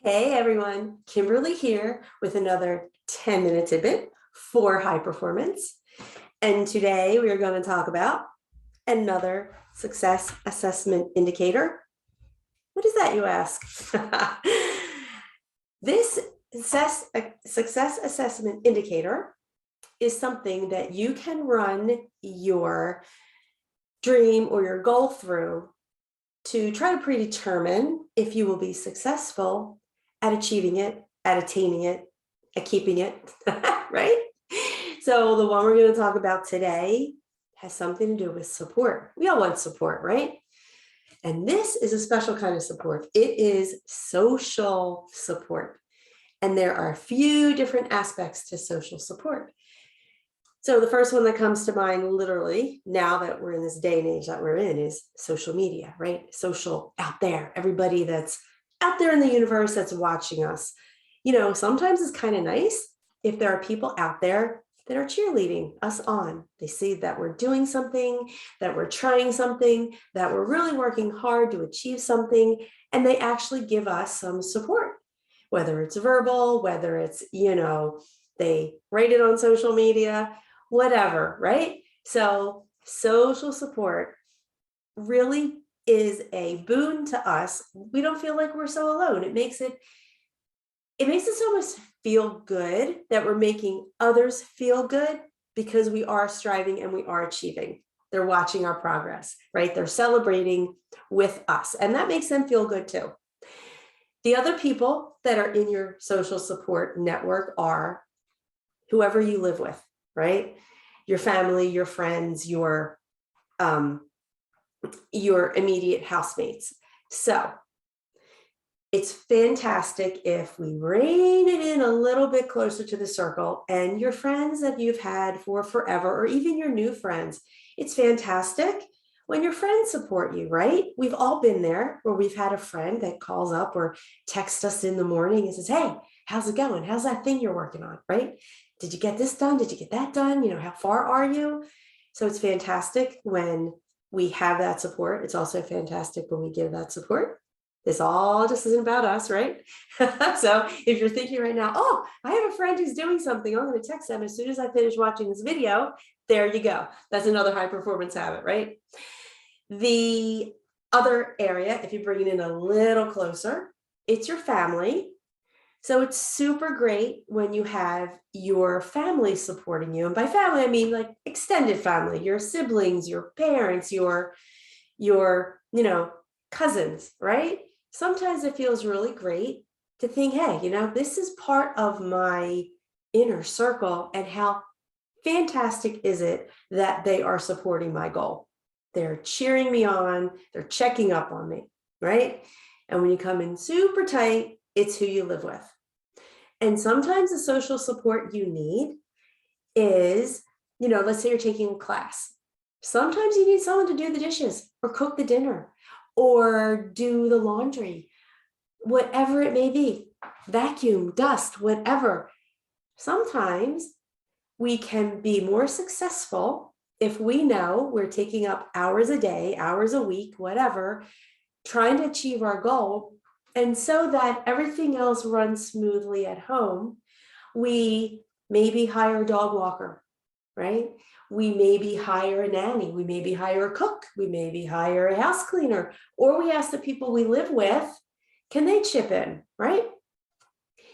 Hey everyone, Kimberly here with another 10-minute tidbit for high performance. And today we are going to talk about another success assessment indicator. What is that, you ask? This success assessment indicator is something that you can run your dream or your goal through to try to predetermine if you will be successful at achieving it, at attaining it, at keeping it, right? So the one we're going to talk about today has something to do with support. We all want support, right? And this is a special kind of support. It is social support. And there are a few different aspects to social support. So the first one that comes to mind, literally, now that we're in this day and age that we're in, is social media, right? Social out there, everybody that's out there in the universe that's watching us. You know, sometimes it's kind of nice if there are people out there that are cheerleading us on. They see that we're doing something, that we're trying something, that we're really working hard to achieve something, and they actually give us some support, whether it's verbal, whether it's, they write it on social media, whatever, right? So social support really is a boon to us. We don't feel like we're so alone. It makes it so much feel good that we're making others feel good because we are striving and we are achieving. They're watching our progress, right? They're celebrating with us, and that makes them feel good too. The other people that are in your social support network are whoever you live with, right? Your family, your friends, your immediate housemates. So it's fantastic if we rein it in a little bit closer to the circle, and your friends that you've had for forever, or even your new friends. It's fantastic when your friends support you, right? We've all been there where we've had a friend that calls up or texts us in the morning and says, hey, how's it going? How's that thing you're working on, right? Did you get this done? Did you get that done? You know, how far are you? So it's fantastic when we have that support. It's also fantastic when we give that support. This all just isn't about us, right? So if you're thinking right now, oh, I have a friend who's doing something, I'm going to text them as soon as I finish watching this video. There you go. That's another high performance habit, right? The other area, if you bring it in a little closer, it's your family. So it's super great when you have your family supporting you. And by family, I mean like extended family, your siblings, your parents, your cousins, right? Sometimes it feels really great to think, hey, this is part of my inner circle, and how fantastic is it that they are supporting my goal? They're cheering me on, they're checking up on me, right? And when you come in super tight, it's who you live with. And sometimes the social support you need is, let's say you're taking a class. Sometimes you need someone to do the dishes or cook the dinner or do the laundry, whatever it may be, vacuum, dust, whatever. Sometimes we can be more successful if we know we're taking up hours a day, hours a week, whatever, trying to achieve our goal. And so that everything else runs smoothly at home, we maybe hire a dog walker, right? We maybe hire a nanny, we maybe hire a cook, we maybe hire a house cleaner, or we ask the people we live with, can they chip in, right?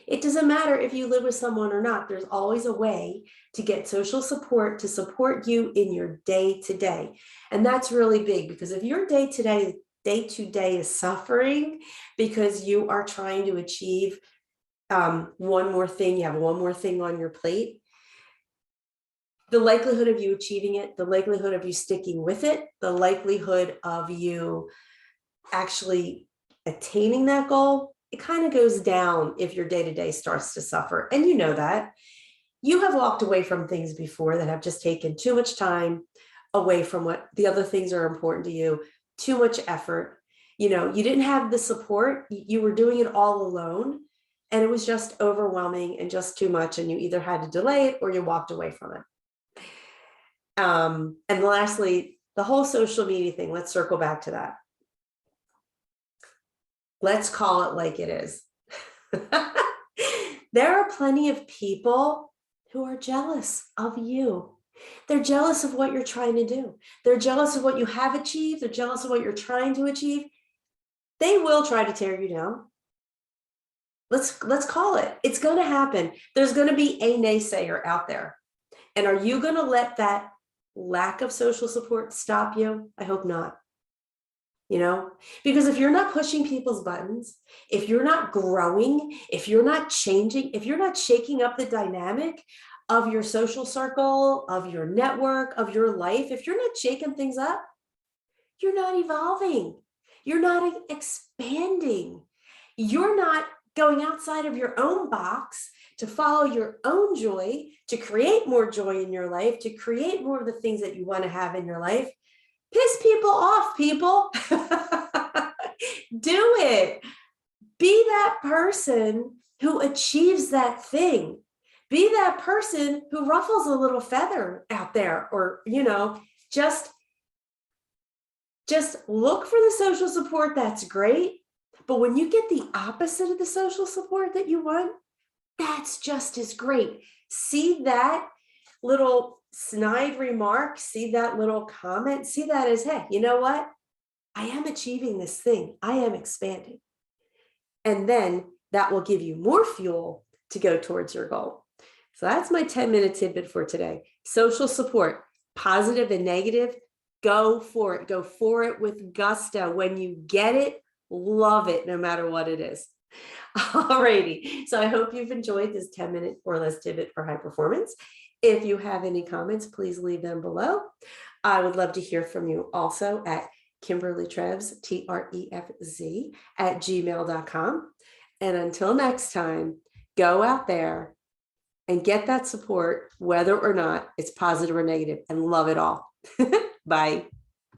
It doesn't matter if you live with someone or not. There's always a way to get social support to support you in your day-to-day. And that's really big, because if your day-to-day is suffering because you are trying to achieve one more thing, you have one more thing on your plate, the likelihood of you achieving it, the likelihood of you sticking with it, the likelihood of you actually attaining that goal, it kind of goes down if your day-to-day starts to suffer. And you know that. You have walked away from things before that have just taken too much time away from what the other things are important to you, too much effort. You didn't have the support, you were doing it all alone, and it was just overwhelming and just too much, and you either had to delay it or you walked away from it. And lastly, the whole social media thing, let's circle back to that. Let's call it like it is. There are plenty of people who are jealous of you. They're jealous of what you're trying to do. They're jealous of what you have achieved. They're jealous of what you're trying to achieve. They will try to tear you down. Let's call it. It's going to happen. There's going to be a naysayer out there. And are you going to let that lack of social support stop you? I hope not. Because if you're not pushing people's buttons, if you're not growing, if you're not changing, if you're not shaking up the dynamic of your social circle, of your network, of your life, if you're not shaking things up, you're not evolving. You're not expanding. You're not going outside of your own box to follow your own joy, to create more joy in your life, to create more of the things that you want to have in your life. Piss people off, people. Do it. Be that person who achieves that thing. Be that person who ruffles a little feather out there, or, just look for the social support. That's great. But when you get the opposite of the social support that you want, that's just as great. See that little snide remark, see that little comment, see that as, hey, you know what? I am achieving this thing. I am expanding. And then that will give you more fuel to go towards your goal. So that's my 10-minute tidbit for today. Social support, positive and negative, go for it. Go for it with gusto. When you get it, love it, no matter what it is. Alrighty. So I hope you've enjoyed this 10-minute or less tidbit for high performance. If you have any comments, please leave them below. I would love to hear from you also at Kimberly Trefz, TREFZ @gmail.com. And until next time, go out there and get that support, whether or not it's positive or negative, and love it all. Bye.